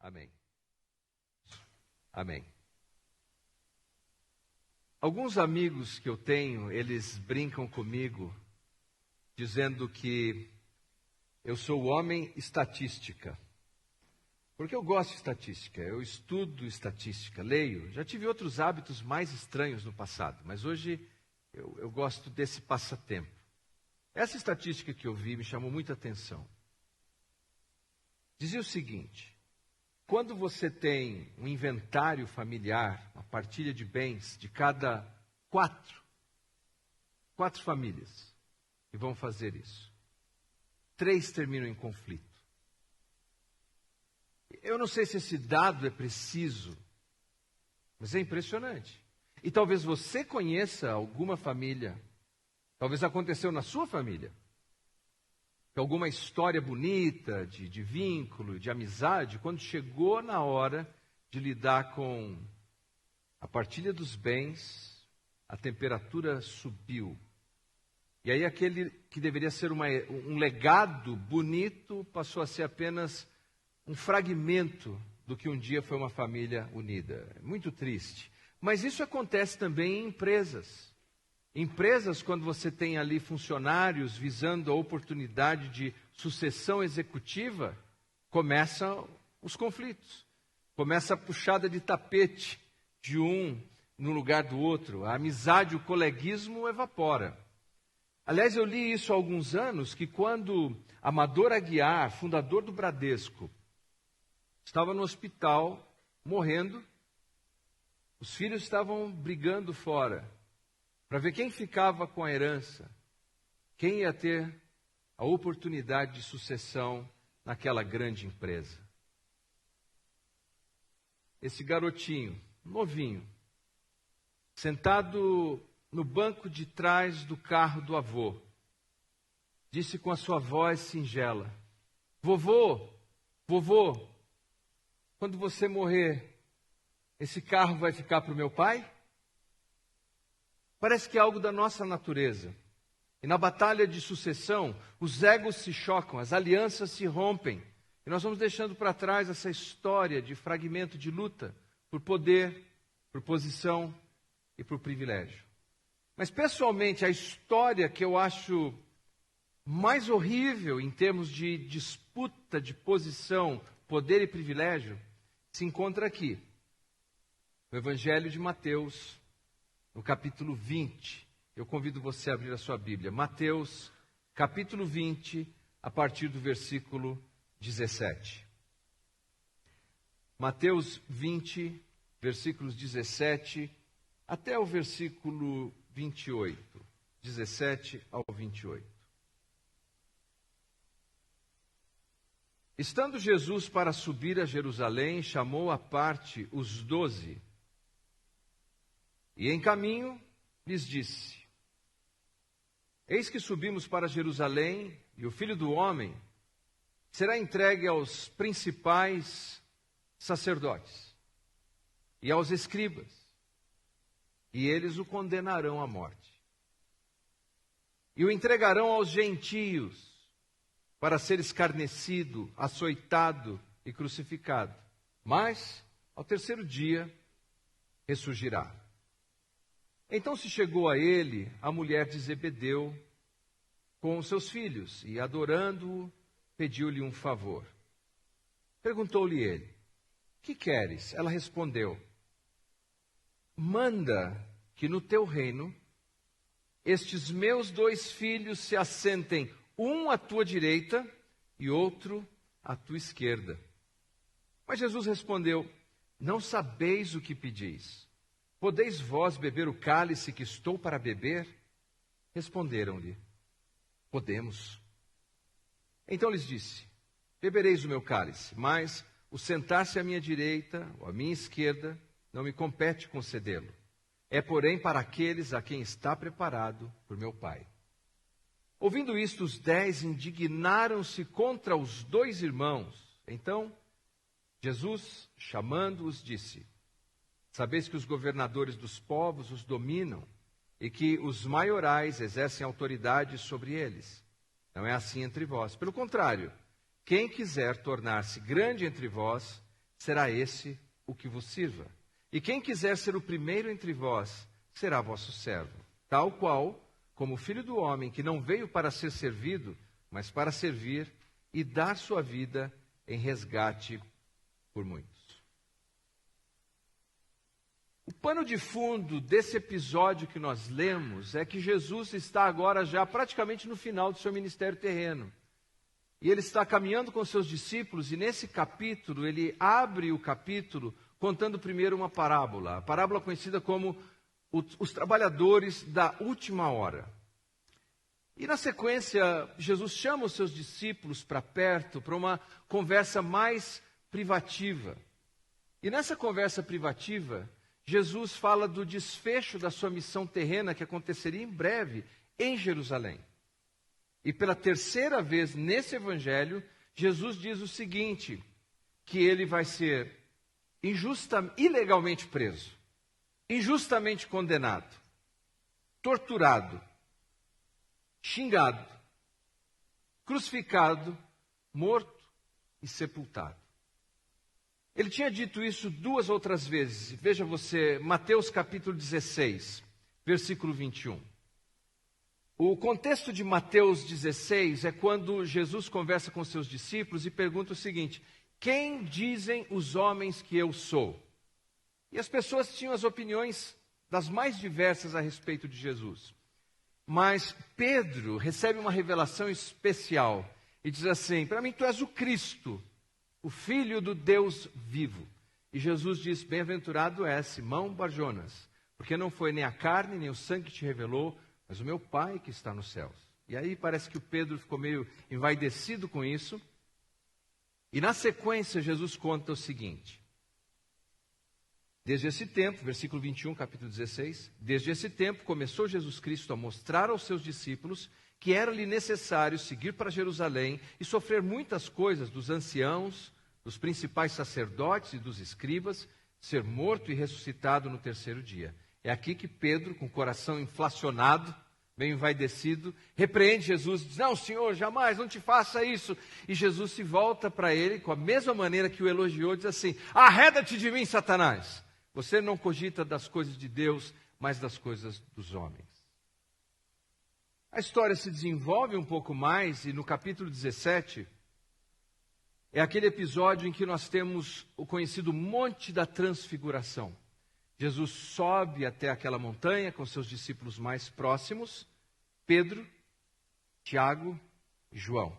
Amém. Amém. Alguns amigos que eu tenho, eles brincam comigo, dizendo que eu sou o homem estatística. Porque eu gosto de estatística, eu estudo estatística, leio. Já tive outros hábitos mais estranhos no passado, mas hoje eu gosto desse passatempo. Essa estatística que eu vi me chamou muita atenção. Dizia o seguinte: quando você tem um inventário familiar, uma partilha de bens de cada quatro famílias que vão fazer isso, 3 terminam em conflito. Eu não sei se esse dado é preciso, mas é impressionante. E talvez você conheça alguma família, talvez aconteceu na sua família, que alguma história bonita de vínculo, de amizade, quando chegou na hora de lidar com a partilha dos bens, a temperatura subiu. E aí aquele que deveria ser um legado bonito passou a ser apenas um fragmento do que um dia foi uma família unida. É muito triste. Mas isso acontece também em empresas. Empresas, quando você tem ali funcionários visando a oportunidade de sucessão executiva, começam os conflitos. Começa a puxada de tapete de um no lugar do outro. A amizade, o coleguismo evapora. Aliás, eu li isso há alguns anos, que quando Amador Aguiar, fundador do Bradesco, estava no hospital, morrendo, os filhos estavam brigando fora, para ver quem ficava com a herança, quem ia ter a oportunidade de sucessão naquela grande empresa. Esse garotinho, novinho, sentado no banco de trás do carro do avô, disse com a sua voz singela: Vovô, quando você morrer, esse carro vai ficar para o meu pai? Parece que é algo da nossa natureza. E na batalha de sucessão, os egos se chocam, as alianças se rompem. E nós vamos deixando para trás essa história de fragmento, de luta por poder, por posição e por privilégio. Mas, pessoalmente, a história que eu acho mais horrível em termos de disputa de posição, poder e privilégio, se encontra aqui, no Evangelho de Mateus, no capítulo 20. Eu convido você a abrir a sua Bíblia. Mateus, capítulo 20, a partir do versículo 17. Mateus 20, versículos 17 até o versículo 28. 17 ao 28. Estando Jesus para subir a Jerusalém, chamou à parte os 12. E em caminho lhes disse: Eis que subimos para Jerusalém, e o Filho do Homem será entregue aos principais sacerdotes e aos escribas, e eles o condenarão à morte. E o entregarão aos gentios, para ser escarnecido, açoitado e crucificado. Mas, ao terceiro dia, ressurgirá. Então se chegou a ele a mulher de Zebedeu com os seus filhos, e adorando-o, pediu-lhe um favor. Perguntou-lhe ele: Que queres? Ela respondeu: Manda que no teu reino estes meus 2 filhos se assentem, um à tua direita e outro à tua esquerda. Mas Jesus respondeu: Não sabeis o que pedis. Podeis vós beber o cálice que estou para beber? Responderam-lhe: Podemos. Então lhes disse: Bebereis o meu cálice, mas o sentar-se à minha direita ou à minha esquerda não me compete concedê-lo. É, porém, para aqueles a quem está preparado por meu Pai. Ouvindo isto, os 10 indignaram-se contra os 2 irmãos. Então, Jesus, chamando-os, disse: Sabeis que os governadores dos povos os dominam e que os maiorais exercem autoridade sobre eles. Não é assim entre vós. Pelo contrário, quem quiser tornar-se grande entre vós, será esse o que vos sirva. E quem quiser ser o primeiro entre vós, será vosso servo. Tal qual, como o Filho do Homem, que não veio para ser servido, mas para servir e dar sua vida em resgate por muitos. O pano de fundo desse episódio que nós lemos é que Jesus está agora já praticamente no final do seu ministério terreno. E ele está caminhando com seus discípulos, e nesse capítulo, ele abre o capítulo contando primeiro uma parábola, a parábola conhecida como os trabalhadores da última hora. E na sequência, Jesus chama os seus discípulos para perto, para uma conversa mais privativa. E nessa conversa privativa, Jesus fala do desfecho da sua missão terrena que aconteceria em breve em Jerusalém. E pela terceira vez nesse evangelho, Jesus diz o seguinte, que ele vai ser ilegalmente preso, injustamente condenado, torturado, xingado, crucificado, morto e sepultado. Ele tinha dito isso 2 outras vezes. Veja você, Mateus capítulo 16, versículo 21. O contexto de Mateus 16 é quando Jesus conversa com seus discípulos e pergunta o seguinte: quem dizem os homens que eu sou? E as pessoas tinham as opiniões das mais diversas a respeito de Jesus. Mas Pedro recebe uma revelação especial e diz assim: para mim tu és o Cristo, o Filho do Deus vivo. E Jesus diz: bem-aventurado és, Simão Barjonas, porque não foi nem a carne nem o sangue que te revelou, mas o meu Pai que está nos céus. E aí parece que o Pedro ficou meio envaidecido com isso. E na sequência Jesus conta o seguinte: desde esse tempo, versículo 21, capítulo 16, desde esse tempo começou Jesus Cristo a mostrar aos seus discípulos que era-lhe necessário seguir para Jerusalém e sofrer muitas coisas dos anciãos, dos principais sacerdotes e dos escribas, ser morto e ressuscitado no terceiro dia. É aqui que Pedro, com o coração inflacionado, meio envaidecido, repreende Jesus e diz: não, Senhor, jamais, não te faça isso. E Jesus se volta para ele, com a mesma maneira que o elogiou, diz assim: arreda-te de mim, Satanás. Você não cogita das coisas de Deus, mas das coisas dos homens. A história se desenvolve um pouco mais e no capítulo 17 é aquele episódio em que nós temos o conhecido Monte da Transfiguração. Jesus sobe até aquela montanha com seus discípulos mais próximos, Pedro, Tiago e João.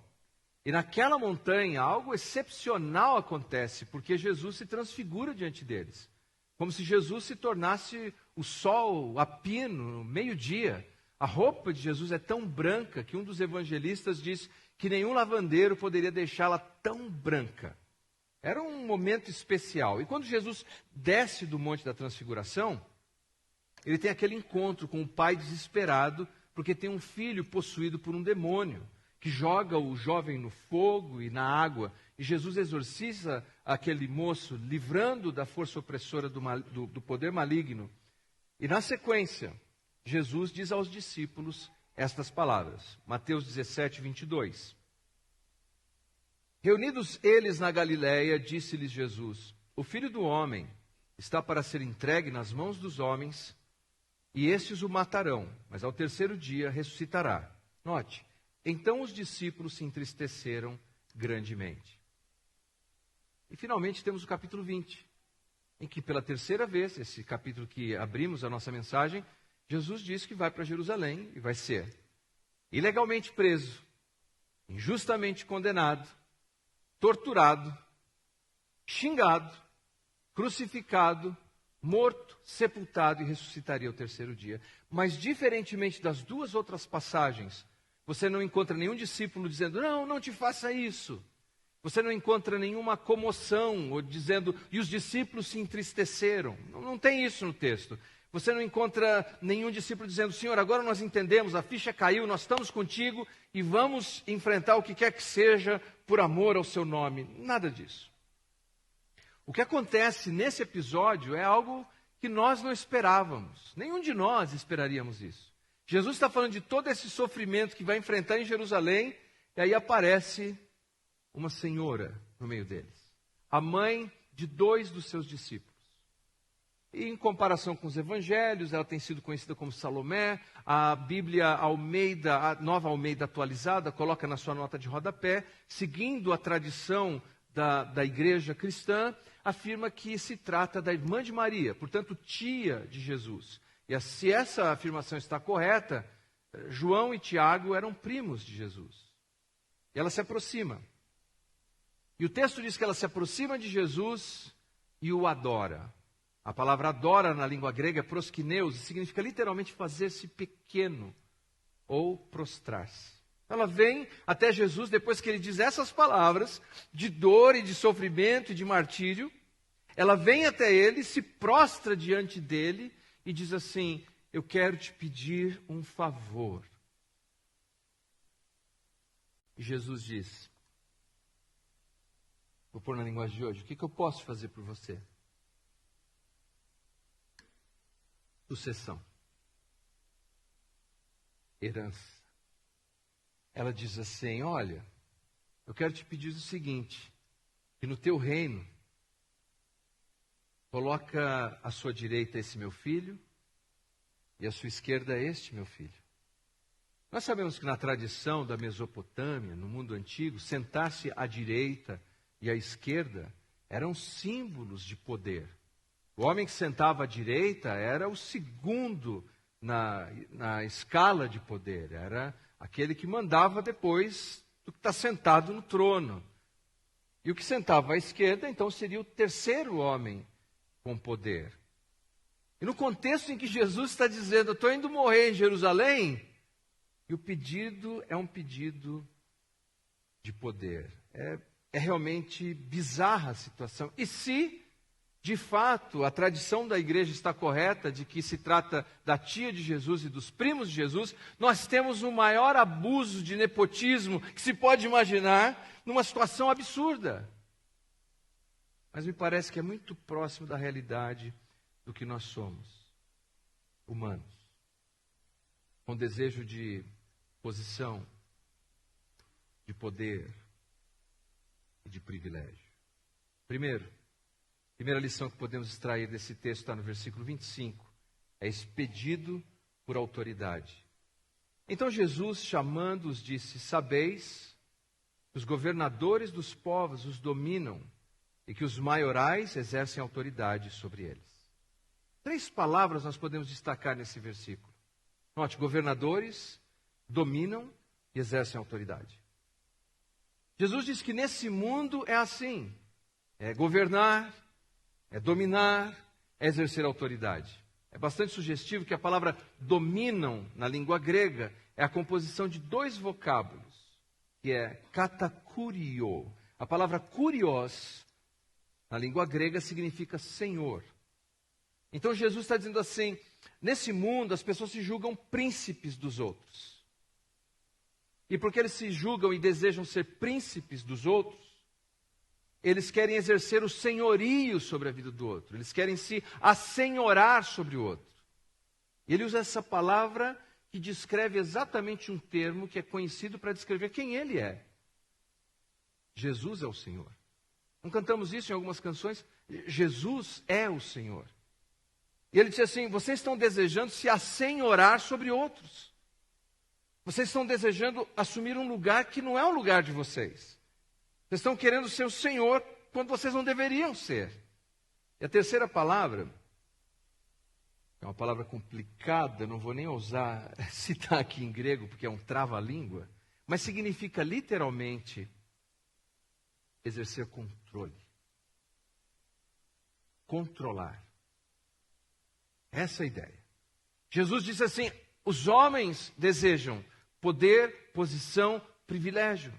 E naquela montanha algo excepcional acontece, porque Jesus se transfigura diante deles. Como se Jesus se tornasse o sol a pino, meio-dia. A roupa de Jesus é tão branca que um dos evangelistas diz que nenhum lavandeiro poderia deixá-la tão branca. Era um momento especial. E quando Jesus desce do Monte da Transfiguração, ele tem aquele encontro com o pai desesperado, porque tem um filho possuído por um demônio, que joga o jovem no fogo e na água. E Jesus exorciza aquele moço, livrando da força opressora do poder maligno. E na sequência, Jesus diz aos discípulos estas palavras. Mateus 17, 22. Reunidos eles na Galiléia, disse-lhes Jesus: o Filho do Homem está para ser entregue nas mãos dos homens, e estes o matarão, mas ao terceiro dia ressuscitará. Note, então os discípulos se entristeceram grandemente. E finalmente temos o capítulo 20, em que pela terceira vez, esse capítulo que abrimos a nossa mensagem, Jesus diz que vai para Jerusalém e vai ser ilegalmente preso, injustamente condenado, torturado, xingado, crucificado, morto, sepultado e ressuscitaria ao terceiro dia. Mas diferentemente das 2 outras passagens, você não encontra nenhum discípulo dizendo: não te faça isso. Você não encontra nenhuma comoção, ou dizendo: e os discípulos se entristeceram. Não tem isso no texto. Você não encontra nenhum discípulo dizendo: Senhor, agora nós entendemos, a ficha caiu, nós estamos contigo e vamos enfrentar o que quer que seja por amor ao seu nome. Nada disso. O que acontece nesse episódio é algo que nós não esperávamos. Nenhum de nós esperaríamos isso. Jesus está falando de todo esse sofrimento que vai enfrentar em Jerusalém, e aí aparece uma senhora no meio deles. A mãe de 2 dos seus discípulos. E em comparação com os evangelhos, ela tem sido conhecida como Salomé. A Bíblia Almeida, a Nova Almeida atualizada, coloca na sua nota de rodapé, seguindo a tradição da igreja cristã, afirma que se trata da irmã de Maria, portanto, tia de Jesus. E se essa afirmação está correta, João e Tiago eram primos de Jesus. E ela se aproxima. E o texto diz que ela se aproxima de Jesus e o adora. A palavra adora na língua grega é proskyneus, e significa literalmente fazer-se pequeno ou prostrar-se. Ela vem até Jesus depois que ele diz essas palavras de dor e de sofrimento e de martírio. Ela vem até ele, se prostra diante dele e diz assim: eu quero te pedir um favor. E Jesus diz, vou pôr na linguagem de hoje, o que eu posso fazer por você? Sucessão. Herança. Ela diz assim, olha, eu quero te pedir o seguinte, que no teu reino, coloca à sua direita esse meu filho, e à sua esquerda este meu filho. Nós sabemos que na tradição da Mesopotâmia, no mundo antigo, sentar-se à direita e à esquerda eram símbolos de poder. O homem que sentava à direita era o segundo na escala de poder, era aquele que mandava depois do que está sentado no trono. E o que sentava à esquerda, então, seria o terceiro homem com poder. E no contexto em que Jesus está dizendo, eu estou indo morrer em Jerusalém, e o pedido é um pedido de poder. É realmente bizarra a situação. E se, de fato, a tradição da igreja está correta, de que se trata da tia de Jesus e dos primos de Jesus, nós temos o maior abuso de nepotismo que se pode imaginar numa situação absurda. Mas me parece que é muito próximo da realidade do que nós somos, humanos, com desejo de posição, de poder e de privilégio. Primeira lição que podemos extrair desse texto está no versículo 25. É expedido por autoridade. Então Jesus, chamando-os, disse, sabeis que os governadores dos povos os dominam e que os maiorais exercem autoridade sobre eles. 3 palavras nós podemos destacar nesse versículo. Note, governadores dominam e exercem autoridade. Jesus diz que nesse mundo é assim. É governar, é dominar, é exercer autoridade. É bastante sugestivo que a palavra dominam, na língua grega, é a composição de 2 vocábulos, que é katakurio. A palavra kurios, na língua grega, significa senhor. Então Jesus está dizendo assim, nesse mundo as pessoas se julgam príncipes dos outros. E porque eles se julgam e desejam ser príncipes dos outros, eles querem exercer o senhorio sobre a vida do outro. Eles querem se assenhorar sobre o outro. E ele usa essa palavra que descreve exatamente um termo que é conhecido para descrever quem ele é. Jesus é o Senhor. Não cantamos isso em algumas canções? Jesus é o Senhor. E ele diz assim, vocês estão desejando se assenhorar sobre outros. Vocês estão desejando assumir um lugar que não é o lugar de vocês. Vocês estão querendo ser o Senhor quando vocês não deveriam ser. E a terceira palavra, é uma palavra complicada, não vou nem ousar citar aqui em grego, porque é um trava-língua, mas significa literalmente exercer controle. Controlar. Essa é a ideia. Jesus disse assim, os homens desejam poder, posição, privilégio.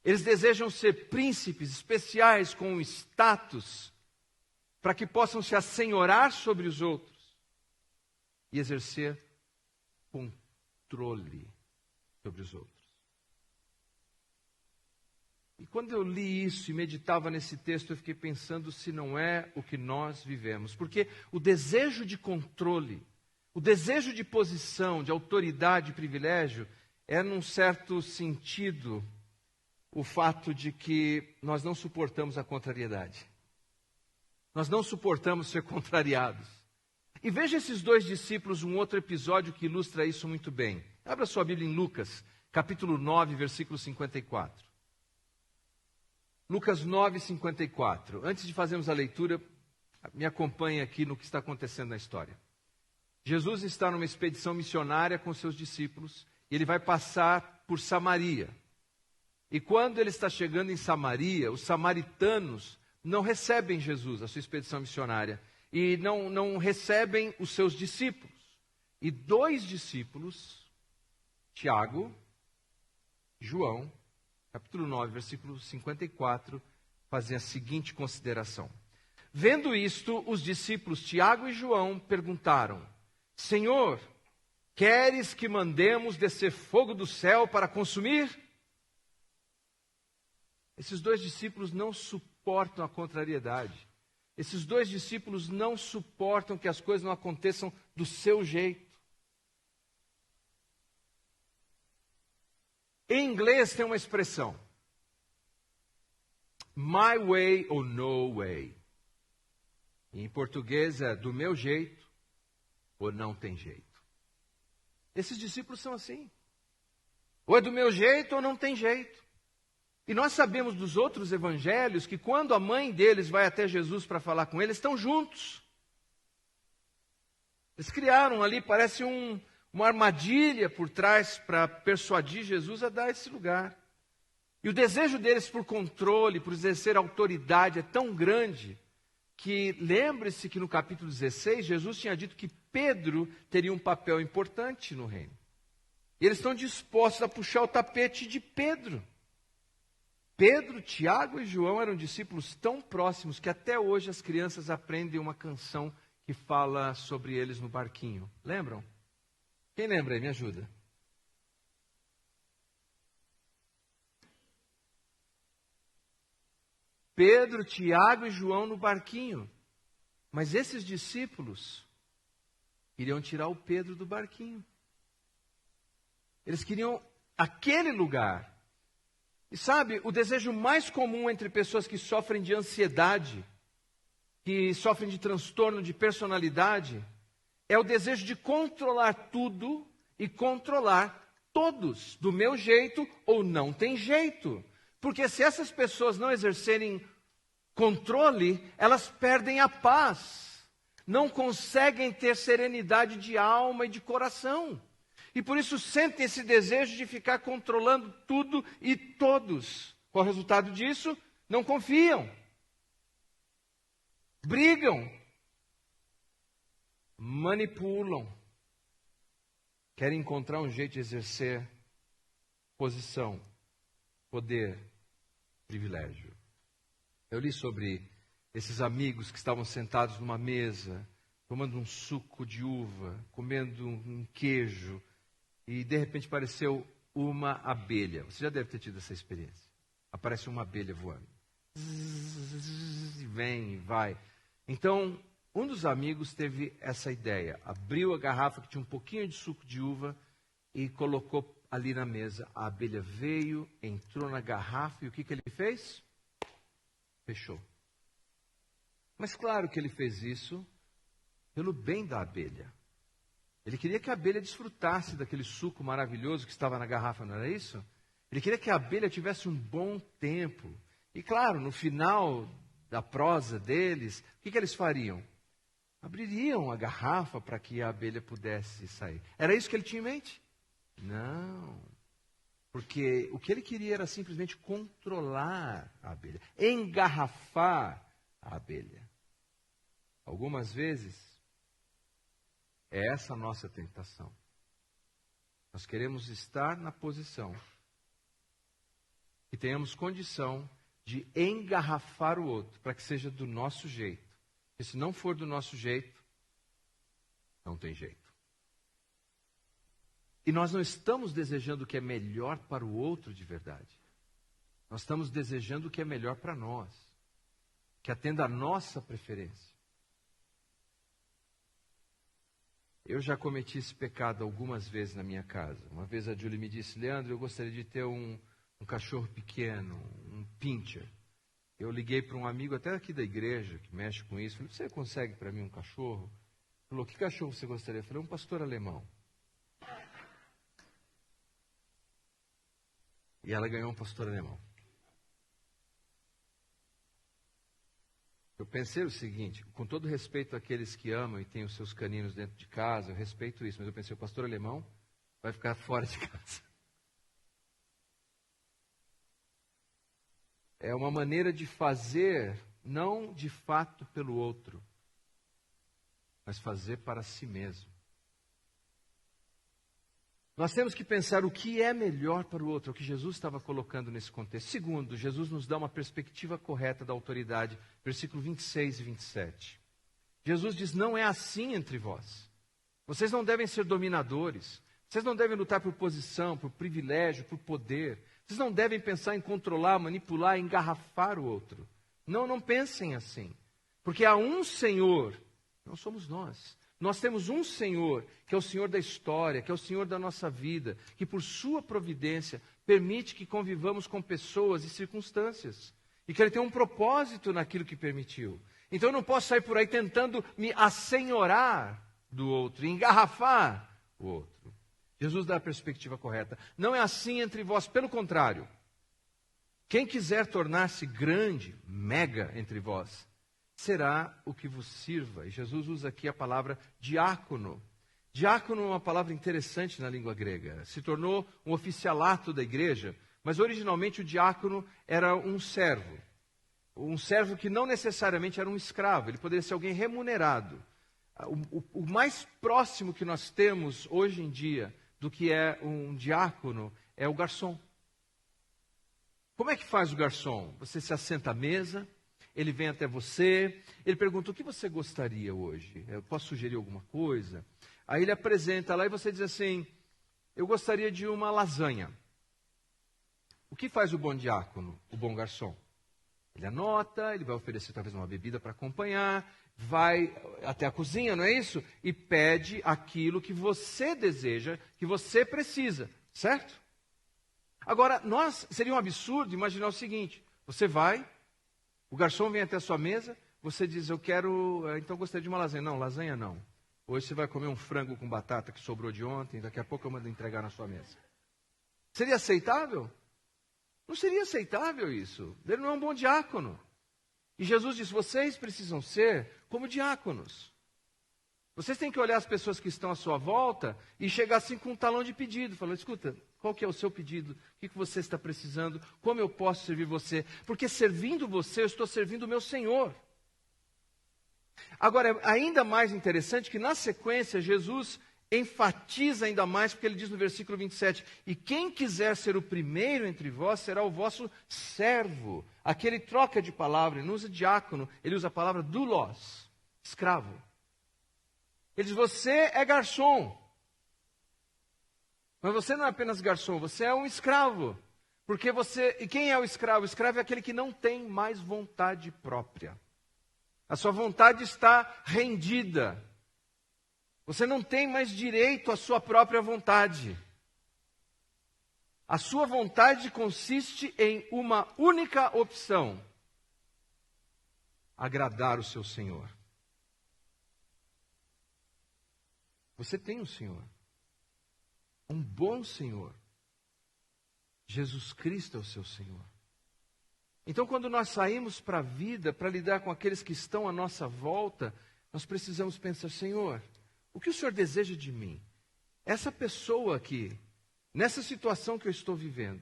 Eles desejam ser príncipes especiais com status, para que possam se assenhorar sobre os outros e exercer controle sobre os outros. E quando eu li isso e meditava nesse texto, eu fiquei pensando se não é o que nós vivemos. Porque o desejo de controle, o desejo de posição, de autoridade e privilégio, é, num certo sentido, o fato de que nós não suportamos a contrariedade. Nós não suportamos ser contrariados. E veja esses dois discípulos, um outro episódio que ilustra isso muito bem. Abra sua Bíblia em Lucas, capítulo 9, versículo 54. Lucas 9, 54. Antes de fazermos a leitura, me acompanhe aqui no que está acontecendo na história. Jesus está numa expedição missionária com seus discípulos, e ele vai passar por Samaria. E quando ele está chegando em Samaria, os samaritanos não recebem Jesus, a sua expedição missionária, e não recebem os seus discípulos. E dois discípulos, Tiago e João, capítulo 9, versículo 54, fazem a seguinte consideração. Vendo isto, os discípulos Tiago e João perguntaram: Senhor, queres que mandemos descer fogo do céu para consumir? Esses dois discípulos não suportam a contrariedade. Esses dois discípulos não suportam que as coisas não aconteçam do seu jeito. Em inglês tem uma expressão: my way or no way. Em português é do meu jeito ou não tem jeito. Esses discípulos são assim. Ou é do meu jeito ou não tem jeito. E nós sabemos dos outros evangelhos que quando a mãe deles vai até Jesus para falar com eles, estão juntos. Eles criaram ali, parece uma armadilha por trás para persuadir Jesus a dar esse lugar. E o desejo deles por controle, por exercer autoridade é tão grande que lembre-se que no capítulo 16, Jesus tinha dito que Pedro teria um papel importante no reino. E eles estão dispostos a puxar o tapete de Pedro. Pedro, Tiago e João eram discípulos tão próximos que até hoje as crianças aprendem uma canção que fala sobre eles no barquinho. Lembram? Quem lembra aí? Me ajuda. Pedro, Tiago e João no barquinho. Mas esses discípulos iriam tirar o Pedro do barquinho. Eles queriam aquele lugar. E sabe, o desejo mais comum entre pessoas que sofrem de ansiedade, que sofrem de transtorno de personalidade, é o desejo de controlar tudo e controlar todos, do meu jeito ou não tem jeito. Porque se essas pessoas não exercerem controle, elas perdem a paz, não conseguem ter serenidade de alma e de coração. E por isso sentem esse desejo de ficar controlando tudo e todos. Qual o resultado disso? Não confiam. Brigam. Manipulam. Querem encontrar um jeito de exercer posição, poder, privilégio. Eu li sobre esses amigos que estavam sentados numa mesa, tomando um suco de uva, comendo um queijo, e de repente apareceu uma abelha. Você já deve ter tido essa experiência. Aparece uma abelha voando. E vem e vai. Então, um dos amigos teve essa ideia. Abriu a garrafa que tinha um pouquinho de suco de uva e colocou ali na mesa. A abelha veio, entrou na garrafa e o que ele fez? Fechou. Mas claro que ele fez isso pelo bem da abelha. Ele queria que a abelha desfrutasse daquele suco maravilhoso que estava na garrafa, não era isso? Ele queria que a abelha tivesse um bom tempo. E claro, no final da prosa deles, o que eles fariam? Abririam a garrafa para que a abelha pudesse sair. Era isso que ele tinha em mente? Não. Porque o que ele queria era simplesmente controlar a abelha, engarrafar a abelha. Algumas vezes, é essa a nossa tentação. Nós queremos estar na posição que tenhamos condição de engarrafar o outro para que seja do nosso jeito. E se não for do nosso jeito, não tem jeito. E nós não estamos desejando o que é melhor para o outro de verdade. Nós estamos desejando o que é melhor para nós, que atenda a nossa preferência. Eu já cometi esse pecado algumas vezes na minha casa. Uma vez a Julie me disse: Leandro, eu gostaria de ter um cachorro pequeno, um pincher. Eu liguei para um amigo até aqui da igreja, que mexe com isso. Falei, você consegue para mim um cachorro? Ele falou, que cachorro você gostaria? Eu falei, um pastor alemão. E ela ganhou um pastor alemão. Eu pensei o seguinte, com todo respeito àqueles que amam e têm os seus caninos dentro de casa, eu respeito isso, mas eu pensei, o pastor alemão vai ficar fora de casa. É uma maneira de fazer, não de fato pelo outro, mas fazer para si mesmo. Nós temos que pensar o que é melhor para o outro, é o que Jesus estava colocando nesse contexto. Segundo, Jesus nos dá uma perspectiva correta da autoridade, versículo 26 e 27. Jesus diz, não é assim entre vós. Vocês não devem ser dominadores, vocês não devem lutar por posição, por privilégio, por poder. Vocês não devem pensar em controlar, manipular, engarrafar o outro. Não pensem assim. Porque há um Senhor, não somos nós. Nós temos um Senhor, que é o Senhor da história, que é o Senhor da nossa vida, que por sua providência permite que convivamos com pessoas e circunstâncias. E que Ele tem um propósito naquilo que permitiu. Então eu não posso sair por aí tentando me assenhorar do outro, engarrafar o outro. Jesus dá a perspectiva correta. Não é assim entre vós, pelo contrário. Quem quiser tornar-se grande, mega entre vós, será o que vos sirva. E Jesus usa aqui a palavra diácono. Diácono é uma palavra interessante na língua grega. Se tornou um oficialato da igreja, mas originalmente o diácono era um servo. Um servo que não necessariamente era um escravo, ele poderia ser alguém remunerado. O mais próximo que nós temos hoje em dia do que é um diácono é o garçom. Como é que faz o garçom? Você se assenta à mesa, ele vem até você, ele pergunta, o que você gostaria hoje? Eu posso sugerir alguma coisa? Aí ele apresenta lá e você diz assim, eu gostaria de uma lasanha. O que faz o bom diácono, o bom garçom? Ele anota, ele vai oferecer talvez uma bebida para acompanhar, vai até a cozinha, não é isso? E pede aquilo que você deseja, que você precisa, certo? Agora, seria um absurdo imaginar o seguinte, você vai, o garçom vem até a sua mesa, você diz, então gostaria de uma lasanha. Não, lasanha não. Hoje você vai comer um frango com batata que sobrou de ontem, daqui a pouco eu mando entregar na sua mesa. Seria aceitável? Não seria aceitável isso. Ele não é um bom diácono. E Jesus diz, vocês precisam ser como diáconos. Vocês têm que olhar as pessoas que estão à sua volta e chegar assim com um talão de pedido. Falando, escuta, qual que é o seu pedido? O que você está precisando? Como eu posso servir você? Porque servindo você, eu estou servindo o meu Senhor. Agora, é ainda mais interessante que na sequência, Jesus enfatiza ainda mais, porque ele diz no versículo 27, e quem quiser ser o primeiro entre vós, será o vosso servo. Aqui ele troca de palavra, ele não usa diácono, ele usa a palavra doulos, escravo. Ele diz, você é garçom. Mas você não é apenas garçom, você é um escravo. Porque e quem é o escravo? O escravo é aquele que não tem mais vontade própria. A sua vontade está rendida. Você não tem mais direito à sua própria vontade. A sua vontade consiste em uma única opção: agradar o seu Senhor. Você tem um Senhor, um bom Senhor. Jesus Cristo é o seu Senhor. Então, quando nós saímos para a vida, para lidar com aqueles que estão à nossa volta, nós precisamos pensar, Senhor, o que o Senhor deseja de mim? Essa pessoa aqui, nessa situação que eu estou vivendo,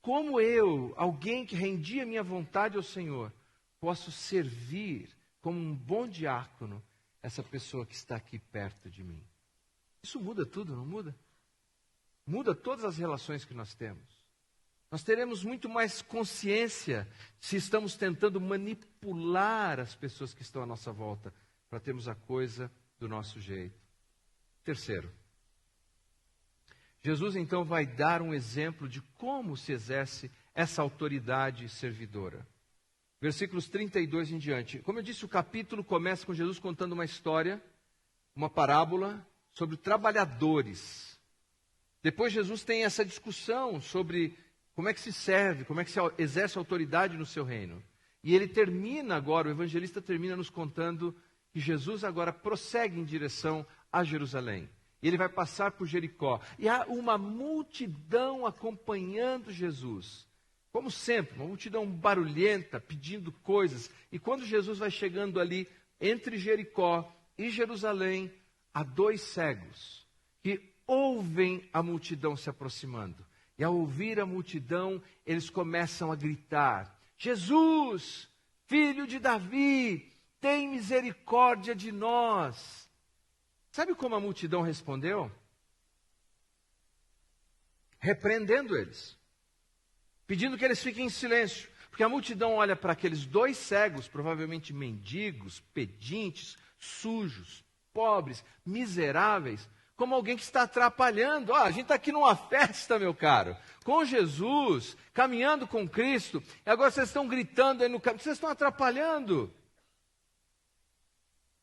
como eu, alguém que rendia minha vontade ao Senhor, posso servir como um bom diácono essa pessoa que está aqui perto de mim? Isso muda tudo, não muda? Muda todas as relações que nós temos. Nós teremos muito mais consciência se estamos tentando manipular as pessoas que estão à nossa volta para termos a coisa do nosso jeito. Terceiro, Jesus então vai dar um exemplo de como se exerce essa autoridade servidora. Versículos 32 em diante. Como eu disse, o capítulo começa com Jesus contando uma história, uma parábola sobre trabalhadores. Depois Jesus tem essa discussão sobre como é que se serve, como é que se exerce autoridade no seu reino. E ele termina agora, o evangelista termina nos contando que Jesus agora prossegue em direção a Jerusalém. E ele vai passar por Jericó. E há uma multidão acompanhando Jesus. Como sempre, uma multidão barulhenta, pedindo coisas. E quando Jesus vai chegando ali, entre Jericó e Jerusalém, há 2 cegos que ouvem a multidão se aproximando. E ao ouvir a multidão, eles começam a gritar: Jesus, filho de Davi, tem misericórdia de nós. Sabe como a multidão respondeu? Repreendendo eles, pedindo que eles fiquem em silêncio. Porque a multidão olha para aqueles 2 cegos, provavelmente mendigos, pedintes, sujos, pobres, miseráveis, como alguém que está atrapalhando. A gente está aqui numa festa, meu caro, com Jesus, caminhando com Cristo, e agora vocês estão gritando aí no caminho, vocês estão atrapalhando.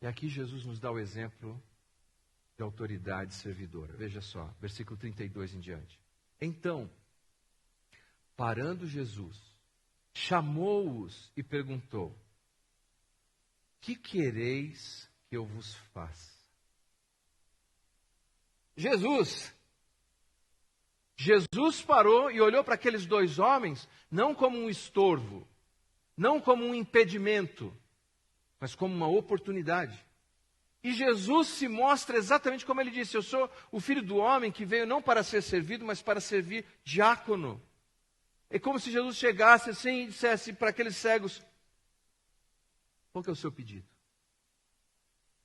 E aqui Jesus nos dá o exemplo de autoridade servidora. Veja só, versículo 32 em diante. Então, parando Jesus, chamou-os e perguntou: que quereis que eu vos faça? Jesus parou e olhou para aqueles 2 homens, não como um estorvo, não como um impedimento, mas como uma oportunidade. E Jesus se mostra exatamente como ele disse: eu sou o filho do homem que veio não para ser servido, mas para servir diácono. É como se Jesus chegasse assim e dissesse para aqueles cegos: qual que é o seu pedido?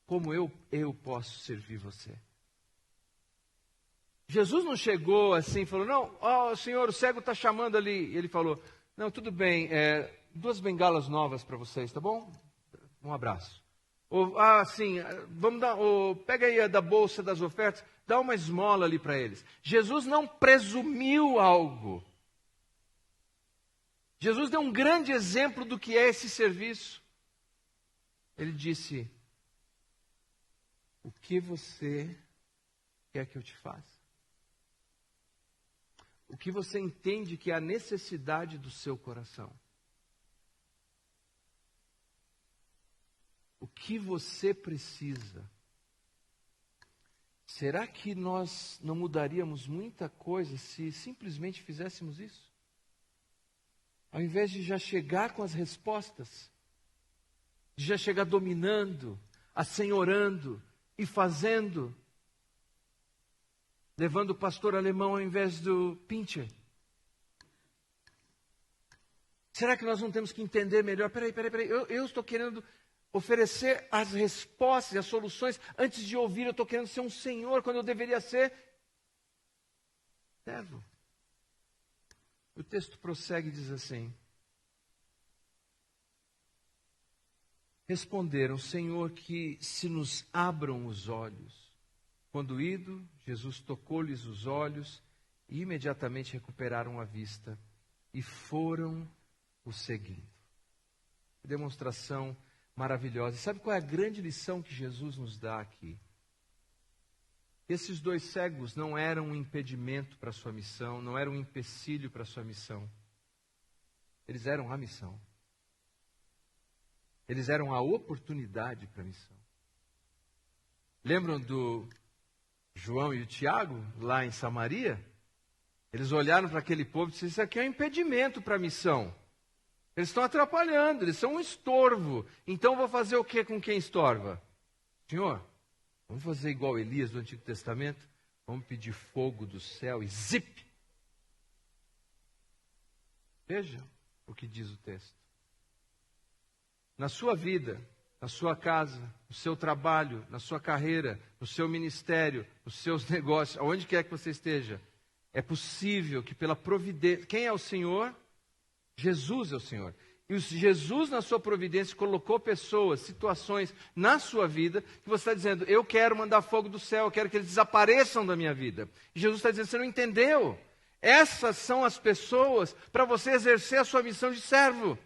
Como eu posso servir você? Jesus não chegou assim e falou: não, senhor, o cego está chamando ali. E ele falou: não, tudo bem, 2 bengalas novas para vocês, tá bom? Um abraço. Ou, sim, vamos dar, pega aí da bolsa das ofertas, dá uma esmola ali para eles. Jesus não presumiu algo. Jesus deu um grande exemplo do que é esse serviço. Ele disse: o que você quer que eu te faça? O que você entende que é a necessidade do seu coração? O que você precisa? Será que nós não mudaríamos muita coisa se simplesmente fizéssemos isso? Ao invés de já chegar com as respostas, de já chegar dominando, assenhorando e fazendo, levando o pastor alemão ao invés do pincher. Será que nós não temos que entender melhor? Peraí, eu estou querendo oferecer as respostas e as soluções. Antes de ouvir, eu estou querendo ser um senhor, quando eu deveria ser servo. O texto prossegue e diz assim: responderam: Senhor, que se nos abram os olhos. Quando ido, Jesus tocou-lhes os olhos e imediatamente recuperaram a vista e foram o seguindo. Demonstração maravilhosa. E sabe qual é a grande lição que Jesus nos dá aqui? Esses 2 cegos não eram um impedimento para a sua missão, não eram um empecilho para a sua missão. Eles eram a missão. Eles eram a oportunidade para a missão. Lembram do João e o Tiago, lá em Samaria? Eles olharam para aquele povo e disseram: isso aqui é um impedimento para a missão. Eles estão atrapalhando, eles são um estorvo. Então vou fazer o que com quem estorva? Senhor, vamos fazer igual Elias do Antigo Testamento? Vamos pedir fogo do céu e zip! Veja o que diz o texto. Na sua vida, na sua casa, no seu trabalho, na sua carreira, no seu ministério, nos seus negócios, aonde quer que você esteja, é possível que pela providência... Quem é o Senhor? Jesus é o Senhor. E Jesus, na sua providência, colocou pessoas, situações na sua vida, que você está dizendo: eu quero mandar fogo do céu, eu quero que eles desapareçam da minha vida. E Jesus está dizendo: você não entendeu? Essas são as pessoas para você exercer a sua missão de servo.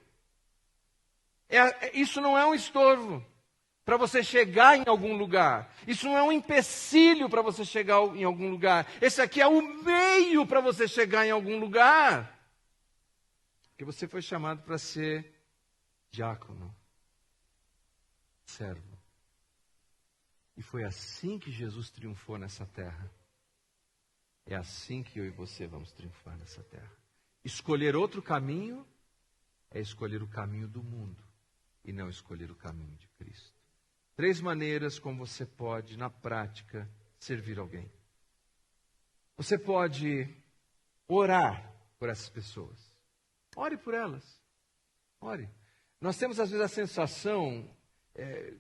Isso não é um estorvo para você chegar em algum lugar. Isso não é um empecilho para você chegar em algum lugar. Esse aqui é o meio para você chegar em algum lugar. Porque você foi chamado para ser diácono, servo. E foi assim que Jesus triunfou nessa terra. É assim que eu e você vamos triunfar nessa terra. Escolher outro caminho é escolher o caminho do mundo e não escolher o caminho de Cristo. 3 maneiras como você pode, na prática, servir alguém. Você pode orar por essas pessoas. Ore por elas. Ore. Nós temos, às vezes, a sensação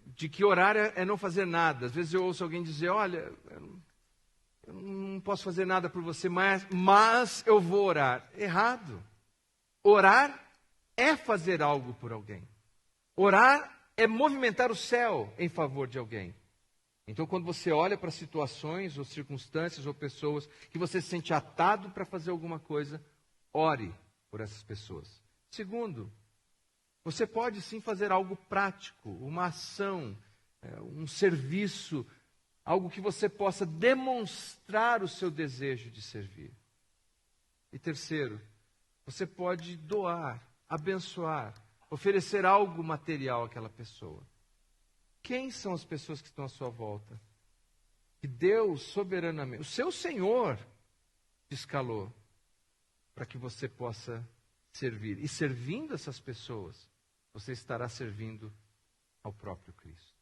de que orar é não fazer nada. Às vezes eu ouço alguém dizer, olha, eu não posso fazer nada por você, mas eu vou orar. Errado. Orar é fazer algo por alguém. Orar é movimentar o céu em favor de alguém. Então, quando você olha para situações, ou circunstâncias, ou pessoas que você se sente atado para fazer alguma coisa, ore por essas pessoas. Segundo, você pode sim fazer algo prático, uma ação, um serviço, algo que você possa demonstrar o seu desejo de servir. E terceiro, você pode doar, abençoar, oferecer algo material àquela pessoa. Quem são as pessoas que estão à sua volta? Que Deus soberanamente, o seu Senhor, te escalou para que você possa servir. E servindo essas pessoas, você estará servindo ao próprio Cristo.